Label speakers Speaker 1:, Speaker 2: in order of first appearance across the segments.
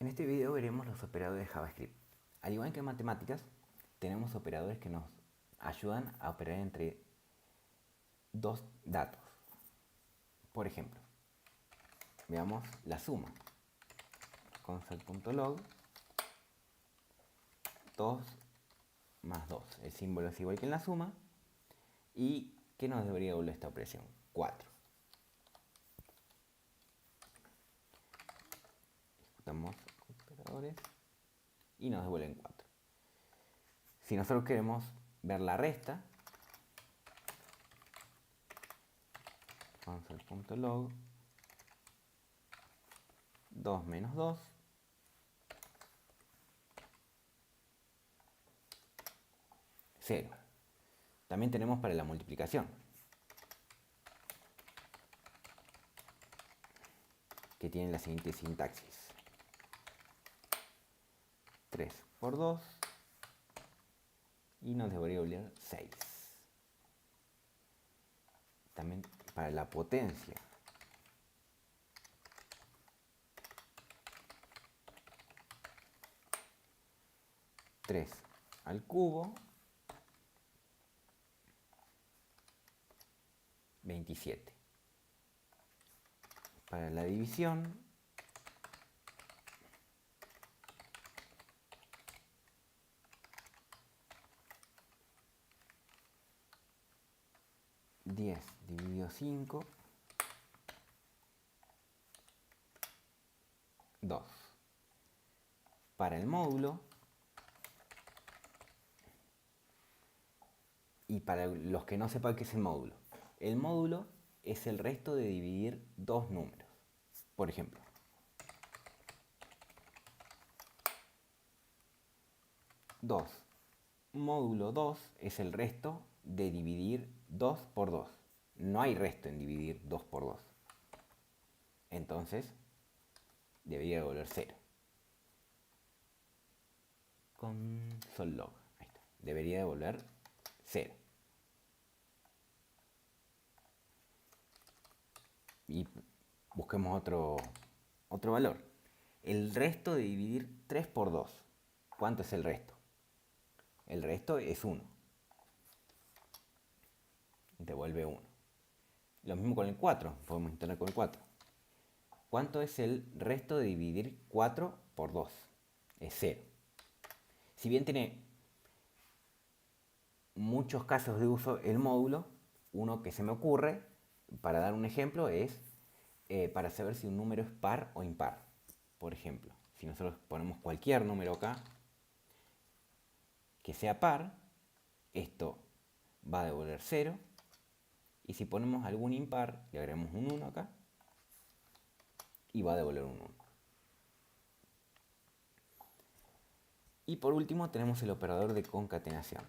Speaker 1: En este video veremos los operadores de JavaScript. Al igual que en matemáticas, tenemos operadores que nos ayudan a operar entre dos datos. Por ejemplo, veamos la suma. Console.log 2 más 2. El símbolo es igual que en la suma. ¿Y qué nos debería devolver esta operación? 4. Ejecutamos operadores y nos devuelven 4. Si nosotros queremos ver la resta, console.log 2 menos 2 0. También tenemos para la multiplicación, que tiene la siguiente sintaxis: 3 por 2 y nos debería devolver 6. También para la potencia, tres al cubo 27. Para la división, 10 dividido 5, 2. Para el módulo, y para los que no sepan qué es el módulo es el resto de dividir dos números. Por ejemplo, módulo 2 es el resto de dividir 2 por 2. No hay resto en dividir 2 por 2. Entonces, debería devolver 0. Console.log. Ahí está. Debería devolver 0. Y busquemos otro valor. El resto de dividir 3 por 2. ¿Cuánto es el resto? El resto es 1. Devuelve 1. Lo mismo con el 4. Podemos intentar con el 4. ¿Cuánto es el resto de dividir 4 por 2? Es 0. Si bien tiene muchos casos de uso el módulo, uno que se me ocurre, para dar un ejemplo, es para saber si un número es par o impar. Por ejemplo, si nosotros ponemos cualquier número acá que sea par, esto va a devolver 0. Y si ponemos algún impar, le agregamos un 1 acá y va a devolver un 1. Y por último tenemos el operador de concatenación.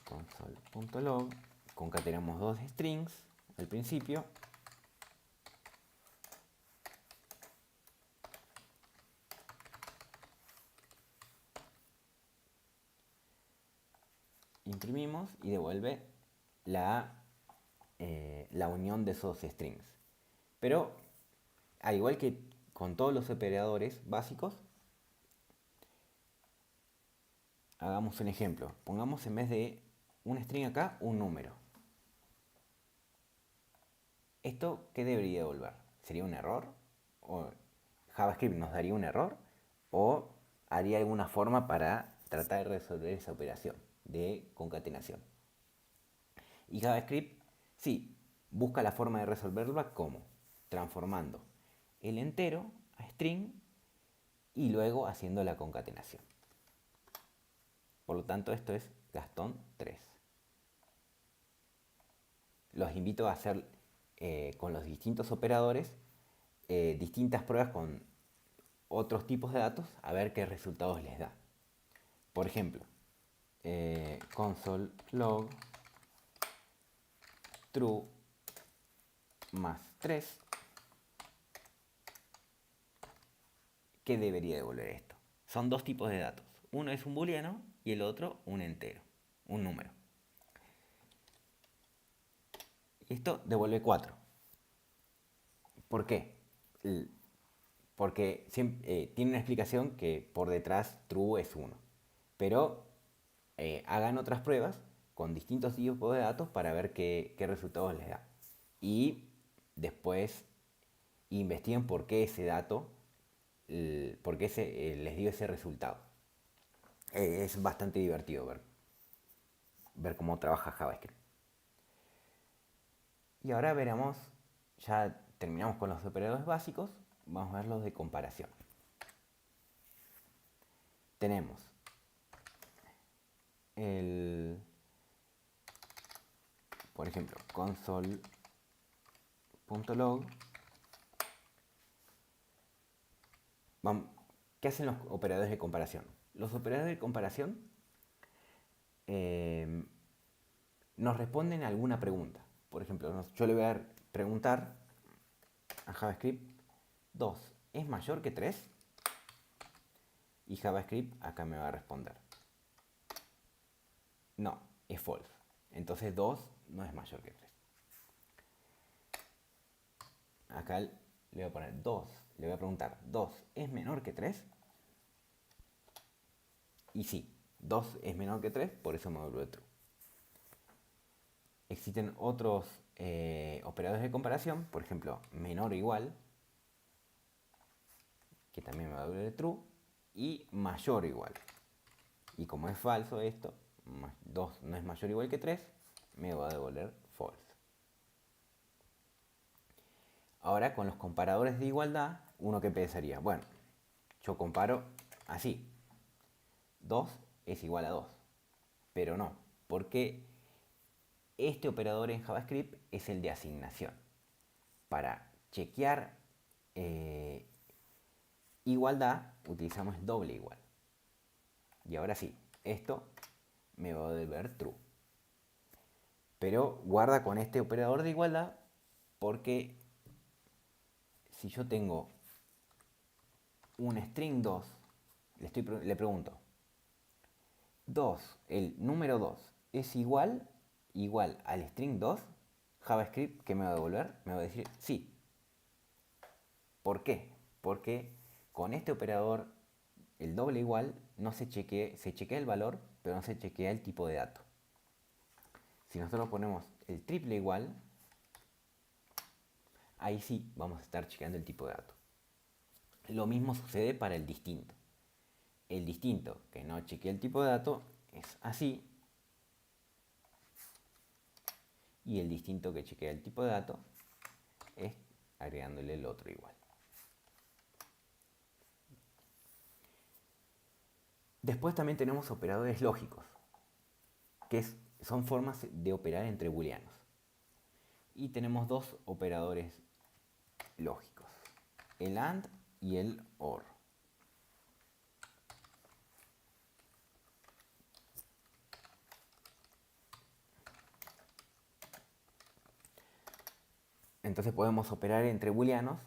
Speaker 1: Console.log, concatenamos dos strings al principio. Imprimimos y devuelve la unión de esos strings. Pero, al igual que con todos los operadores básicos, hagamos un ejemplo. Pongamos en vez de un string acá, un número. ¿Esto qué debería devolver? ¿Sería un error? ¿O JavaScript nos daría un error? ¿O haría alguna forma para tratar de resolver esa operación de concatenación? Y JavaScript, sí, busca la forma de resolverla como transformando el entero a string y luego haciendo la concatenación. Por lo tanto, esto es Gastón 3. Los invito a hacer con los distintos operadores distintas pruebas con otros tipos de datos a ver qué resultados les da. Por ejemplo, console.log true más 3. ¿Qué debería devolver esto? Son dos tipos de datos. Uno es un booleano y el otro un entero, un número. Esto devuelve 4. ¿Por qué? Porque tiene una explicación que por detrás true es 1. Pero hagan otras pruebas con distintos tipos de datos para ver qué resultados les da. Y después investiguen por qué ese dato, por qué les dio ese resultado. Es bastante divertido ver cómo trabaja JavaScript. Y ahora veremos, ya terminamos con los operadores básicos, vamos a ver los de comparación. Tenemos por ejemplo, console.log. ¿Qué hacen los operadores de comparación? Los operadores de comparación nos responden a alguna pregunta. Por ejemplo, yo le voy a preguntar a JavaScript 2 ¿es mayor que 3? Y JavaScript acá me va a responder no, es false. Entonces 2 no es mayor que 3. Acá le voy a poner 2, le voy a preguntar 2 ¿es menor que 3? Y sí, 2 es menor que 3, por eso me devuelve true. Existen otros operadores de comparación, por ejemplo, menor o igual, que también me va a devolver true, y mayor o igual. Y como es falso esto, 2 no es mayor o igual que 3, me va a devolver false. Ahora con los comparadores de igualdad, uno que pensaría, bueno, yo comparo así, 2 es igual a 2, pero no, porque este operador en JavaScript es el de asignación. Para chequear igualdad utilizamos el doble igual. Y ahora sí, esto me va a devolver true. Pero guarda con este operador de igualdad porque si yo tengo un string 2, le pregunto, 2, el número 2 es igual al string 2, JavaScript, ¿qué me va a devolver? Me va a decir sí. ¿Por qué? Porque con este operador, el doble igual, no se chequea el valor, pero no se chequea el tipo de dato. Si nosotros ponemos el triple igual, ahí sí vamos a estar chequeando el tipo de dato. Lo mismo sucede para el distinto. El distinto que no chequea el tipo de dato es así. Y el distinto que chequea el tipo de dato es agregándole el otro igual. Después también tenemos operadores lógicos, que son formas de operar entre booleanos. Y tenemos dos operadores lógicos, el AND y el OR. Entonces podemos operar entre booleanos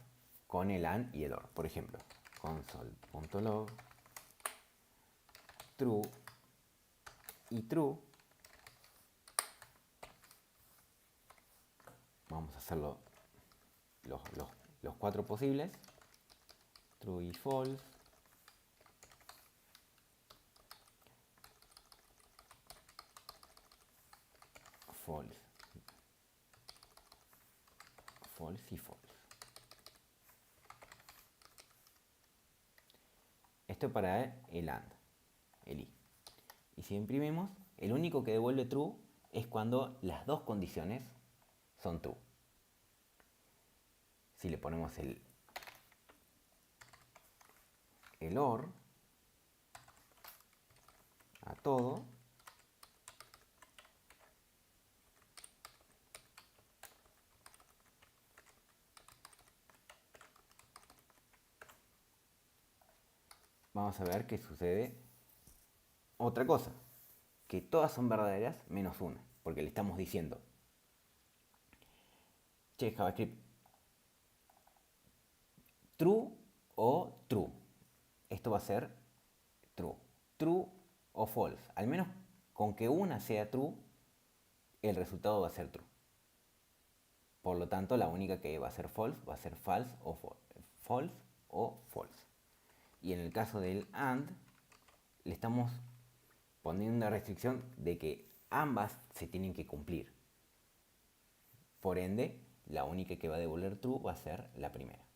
Speaker 1: con el AND y el OR. Por ejemplo, console.log true y true. Vamos a hacerlo los cuatro posibles. True y false. False. False y false. Esto para el AND, el I. Y si imprimimos, el único que devuelve true es cuando las dos condiciones son true. Si le ponemos el OR a todo, vamos a ver que sucede otra cosa, que todas son verdaderas menos una, porque le estamos diciendo, che, JavaScript, true o true. Esto va a ser true. True o false. Al menos con que una sea true, el resultado va a ser true. Por lo tanto, la única que va a ser false va a ser false o false o false. Y en el caso del AND, le estamos poniendo una restricción de que ambas se tienen que cumplir. Por ende, la única que va a devolver true va a ser la primera.